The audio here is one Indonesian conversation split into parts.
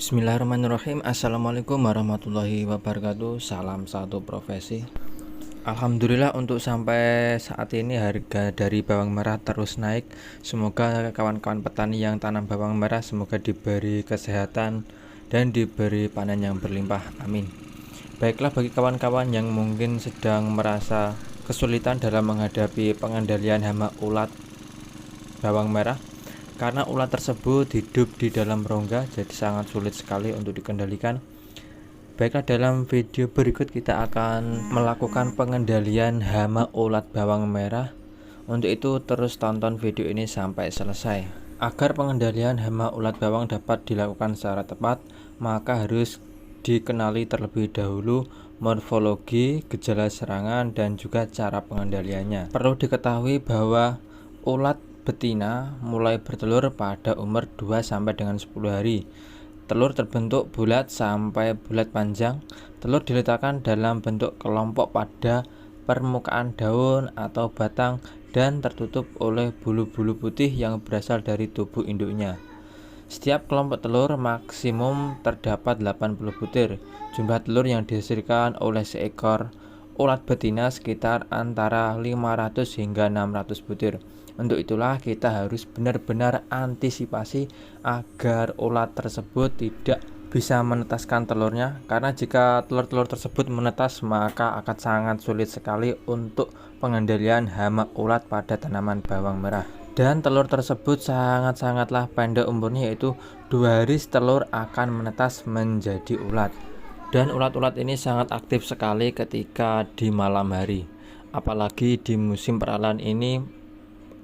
Bismillahirrahmanirrahim. Assalamualaikum warahmatullahi wabarakatuh. Salam satu profesi. Alhamdulillah untuk sampai saat ini harga dari bawang merah terus naik. Semoga kawan-kawan petani yang tanam bawang merah semoga diberi kesehatan dan diberi panen yang berlimpah. Amin. Baiklah, bagi kawan-kawan yang mungkin sedang merasa kesulitan dalam menghadapi pengendalian hama ulat bawang merah, karena ulat tersebut hidup di dalam rongga, jadi sangat sulit sekali untuk dikendalikan. Baiklah, dalam video berikut kita akan melakukan pengendalian hama ulat bawang merah. Untuk itu terus tonton video ini sampai selesai. Agar pengendalian hama ulat bawang dapat dilakukan secara tepat, maka harus dikenali terlebih dahulu morfologi, gejala serangan, dan juga cara pengendaliannya. Perlu diketahui bahwa ulat betina mulai bertelur pada umur 2 sampai dengan 10 hari. Telur terbentuk bulat sampai bulat panjang. Telur diletakkan dalam bentuk kelompok pada permukaan daun atau batang dan tertutup oleh bulu-bulu putih yang berasal dari tubuh induknya. Setiap kelompok telur maksimum terdapat 80 butir. Jumlah telur yang dihasilkan oleh seekor ulat betina sekitar antara 500 hingga 600 butir. Untuk itulah kita harus benar-benar antisipasi agar ulat tersebut tidak bisa menetaskan telurnya, karena jika telur-telur tersebut menetas maka akan sangat sulit sekali untuk pengendalian hama ulat pada tanaman bawang merah. Dan telur tersebut sangat-sangatlah pendek umurnya, yaitu 2 hari telur akan menetas menjadi ulat. Dan ulat-ulat ini sangat aktif sekali ketika di malam hari. Apalagi di musim peralihan ini,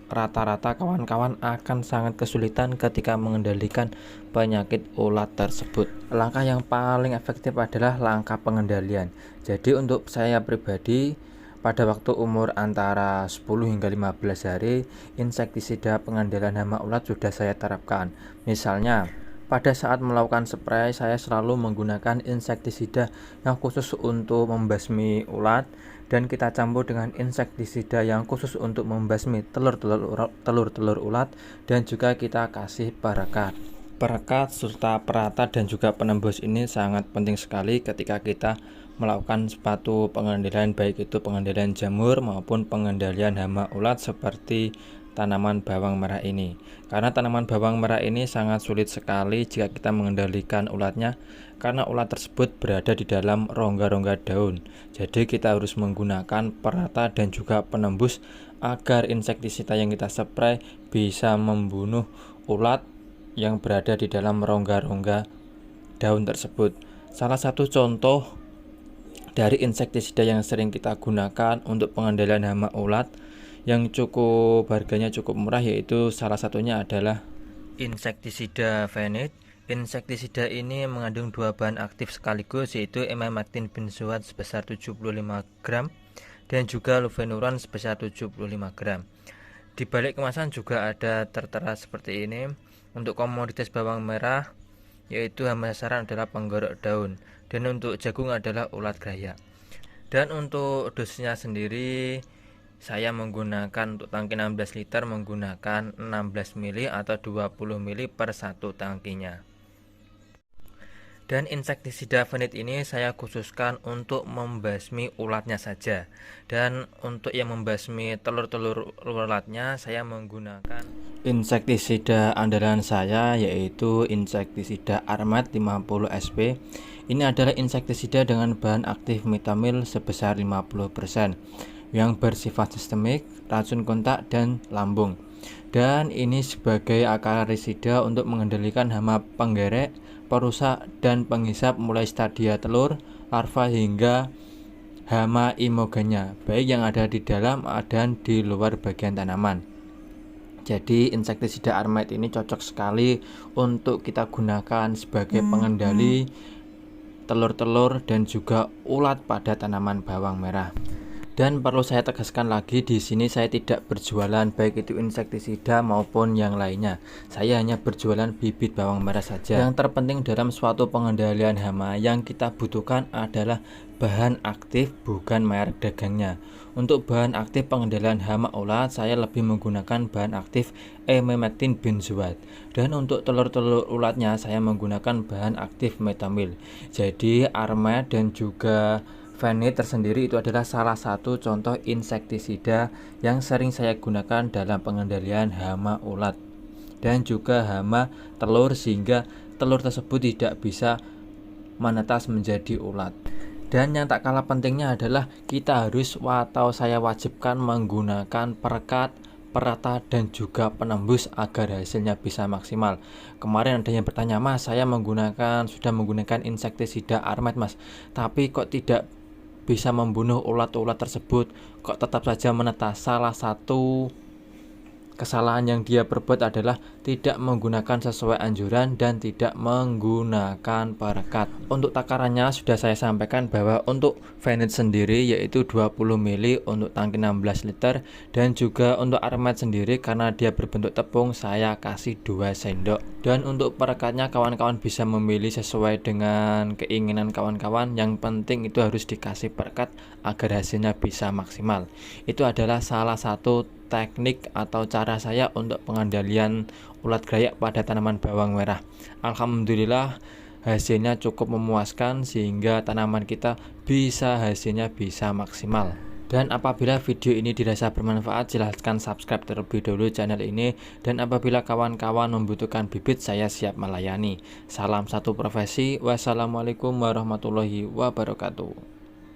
rata-rata kawan-kawan akan sangat kesulitan ketika mengendalikan penyakit ulat tersebut. Langkah yang paling efektif adalah langkah pengendalian. Jadi untuk saya pribadi, pada waktu umur antara 10 hingga 15 hari, insektisida pengendalian hama ulat sudah saya terapkan. Misalnya, pada saat melakukan spray, saya selalu menggunakan insektisida yang khusus untuk membasmi ulat, dan kita campur dengan insektisida yang khusus untuk membasmi telur-telur ulat, dan juga kita kasih perekat. Perekat serta perata dan juga penembus ini sangat penting sekali ketika kita melakukan suatu pengendalian, baik itu pengendalian jamur maupun pengendalian hama ulat seperti tanaman bawang merah ini. Karena tanaman bawang merah ini sangat sulit sekali jika kita mengendalikan ulatnya, karena ulat tersebut berada di dalam rongga-rongga daun. Jadi kita harus menggunakan perata dan juga penembus agar insektisida yang kita spray bisa membunuh ulat yang berada di dalam rongga-rongga daun tersebut. Salah satu contoh dari insektisida yang sering kita gunakan untuk pengendalian hama ulat yang harganya cukup murah, yaitu salah satunya adalah insektisida Fenit. Insektisida ini mengandung 2 bahan aktif sekaligus, yaitu emamectin benzoat sebesar 75 gram dan juga lufenuron sebesar 75 gram. Di balik kemasan juga ada tertera seperti ini. Untuk komoditas bawang merah, yaitu hama sasaran adalah penggorok daun, dan untuk jagung adalah ulat gaya. Dan untuk dosisnya sendiri, saya menggunakan untuk tangki 16 liter menggunakan 16 mili atau 20 mili per satu tangkinya. Dan insektisida Fenit ini saya khususkan untuk membasmi ulatnya saja. Dan untuk yang membasmi telur-telur ulatnya, saya menggunakan insektisida andalan saya, yaitu insektisida Armat 50 SP. Ini adalah insektisida dengan bahan aktif metamil sebesar 50%. Yang bersifat sistemik, racun kontak, dan lambung. Dan ini sebagai akarisida untuk mengendalikan hama penggerek, perusak, dan penghisap mulai stadia telur, larva, hingga hama imogenya, baik yang ada di dalam dan di luar bagian tanaman. Jadi insektisida Armat ini cocok sekali untuk kita gunakan sebagai pengendali telur-telur dan juga ulat pada tanaman bawang merah. Dan perlu saya tegaskan lagi, di sini saya tidak berjualan baik itu insektisida maupun yang lainnya. Saya hanya berjualan bibit bawang merah saja. Yang terpenting dalam suatu pengendalian hama yang kita butuhkan adalah bahan aktif, bukan merek dagangnya. Untuk bahan aktif pengendalian hama ulat, saya lebih menggunakan bahan aktif emamectin benzoat. Dan untuk telur-telur ulatnya, saya menggunakan bahan aktif metamil. Jadi Armed dan juga Fenit tersendiri itu adalah salah satu contoh insektisida yang sering saya gunakan dalam pengendalian hama ulat dan juga hama telur, sehingga telur tersebut tidak bisa menetas menjadi ulat. Dan yang tak kalah pentingnya adalah kita harus atau saya wajibkan menggunakan perekat, perata, dan juga penembus agar hasilnya bisa maksimal. Kemarin ada yang bertanya, "Mas, saya sudah menggunakan insektisida Armed, Mas, tapi kok tidak bisa membunuh ulat-ulat tersebut, kok tetap saja menetas?" Salah satu kesalahan yang dia perbuat adalah tidak menggunakan sesuai anjuran dan tidak menggunakan perekat. Untuk takarannya sudah saya sampaikan bahwa untuk Fenit sendiri yaitu 20 ml untuk tangki 16 liter, dan juga untuk Armed sendiri karena dia berbentuk tepung saya kasih 2 sendok. Dan untuk perekatnya kawan-kawan bisa memilih sesuai dengan keinginan kawan-kawan, yang penting itu harus dikasih perekat agar hasilnya bisa maksimal. Itu adalah salah satu teknik atau cara saya untuk pengendalian ulat gerayak pada tanaman bawang merah. Alhamdulillah hasilnya cukup memuaskan sehingga tanaman kita hasilnya bisa maksimal. Dan apabila video ini dirasa bermanfaat, silahkan subscribe terlebih dahulu channel ini. Dan apabila kawan-kawan membutuhkan bibit, saya siap melayani. Salam satu profesi. Wassalamualaikum warahmatullahi wabarakatuh.